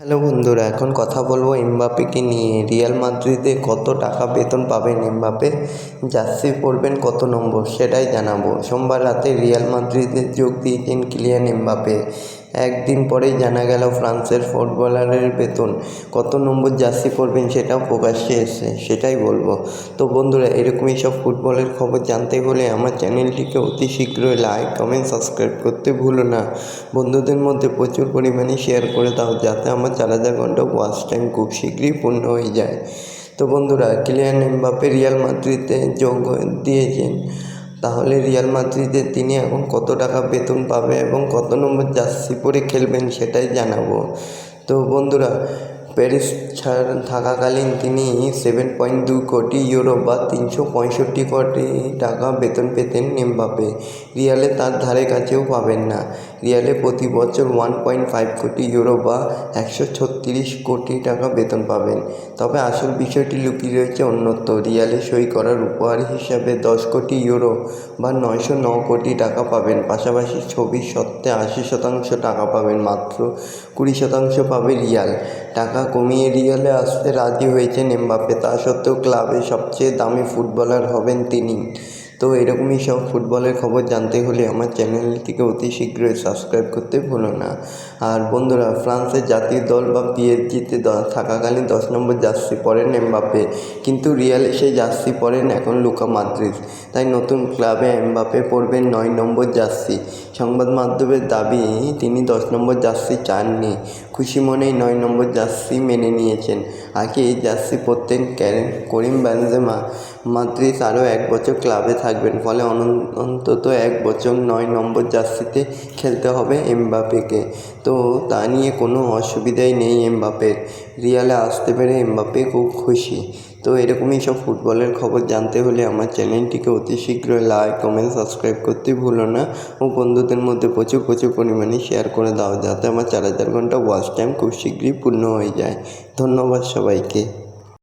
Hello বন্ধুরা, এখন কথা বলবো এমবাপ্পেকে নিয়ে। রিয়াল মাদ্রিদে কত টাকা বেতন পাবেন এমবাপ্পে, জার্সি পরবেন কত নম্বর সেটাই জানাবো। সোমবার রাতে রিয়াল মাদ্রিদে যোগ দিয়েছেন কিলিয়ান এমবাপ্পে। একদিন পরেই জানা গেল ফ্রান্সের ফুটবলারের বেতন কত নম্বর জার্সি পরবেন সেটাও প্রকাশ্যে এসেছে, সেটাই বলবো। তো বন্ধুরা, এরকমই সব ফুটবলের খবর জানতে হলে আমার চ্যানেলটিকে অতি শীঘ্রই লাইক, কমেন্ট, সাবস্ক্রাইব করতে ভুলো না। বন্ধুদের মধ্যে প্রচুর পরিমাণে শেয়ার করে দাও, যাতে আমার 4000 ঘন্টা ওয়াচ টাইম খুব শীঘ্রই পূর্ণ হয়ে যায়। তো বন্ধুরা, কিলিয়ান এমবাপ্পে রিয়াল মাদ্রিদে যোগ দিয়েছেন। তাহলে রিয়াল মাদ্রিদে তিনি এখন কত টাকা বেতন পাবে এবং কত নম্বর জার্সি পরে খেলবেন সেটাই জানাবো। তো বন্ধুরা, প্যারিস থাকাকালীন তিনি 7.2 কোটি ইউরো বা 365 কোটি টাকা বেতন পেতেন এমবাপ্পে। রিয়ালে তার ধারে কাছেও পাবেন না। রিয়ালে প্রতি বছর 1.5 কোটি ইউরো বা 136 কোটি টাকা বেতন পাবেন। তবে আসল বিষয়টি লুকিয়ে রয়েছে অন্যত্র। রিয়ালে সই করার উপহার হিসাবে 10 কোটি ইউরো বা 909 কোটি টাকা পাবেন। পাশাপাশি ছবির সত্ত্বে 80% টাকা পাবেন, মাত্র 20% পাবে রিয়াল। টাকা কমিয়ে রিয়ালে আসতে রাজি হয়েছেন এমবাপ্পে। তা সত্ত্বেও ক্লাবে সবচেয়ে দামি ফুটবলার হবেন তিনি। তো এরকমই সব ফুটবলের খবর জানতে হলে আমার চ্যানেলটিকে অতি শীঘ্রই সাবস্ক্রাইব করতে ভুলো না। আর বন্ধুরা, ফ্রান্সের জাতীয় দল বা পিএসজিতে থাকাকালীন 10 নম্বর জার্সি পরেন এমবাপ্পে, কিন্তু রিয়ালে সেই জার্সি পরেন এখন লুকা মডরিচ। তাই নতুন ক্লাবে এমবাপ্পে পরবেন 9 নম্বর জার্সি। সংবাদ মাধ্যমের দাবি, তিনি 10 নম্বর জার্সি চাননি, খুশি মনেই 9 নম্বর জার্সি মেনে নিয়েছেন। আগে এই জার্সি পরতেন করিম বেনজেমা। মডরিচ আরও 1 বছর ক্লাবে থাকবেন, ফলে অন্তত 1 বছর 9 নম্বর জার্সিতে খেলতে হবে এমবাপ্পেকে। তো তা নিয়ে কোনো অসুবিধাই নেই এমবাপ্পের। রিয়ালে আসতে পেরে এমবাপ্পে খুব খুশি। তো এরকমই সব ফুটবলের খবর জানতে হলে আমার চ্যানেলটিকে অতি শীঘ্রই লাইক, কমেন্ট, সাবস্ক্রাইব করতে ভুলো না ও বন্ধুদের মধ্যে প্রচুর পরিমাণে শেয়ার করে দাও, যাতে আমার 4000 ঘন্টা ওয়াচ টাইম খুব শীঘ্রই পূর্ণ হয়ে যায়। ধন্যবাদ সবাইকে।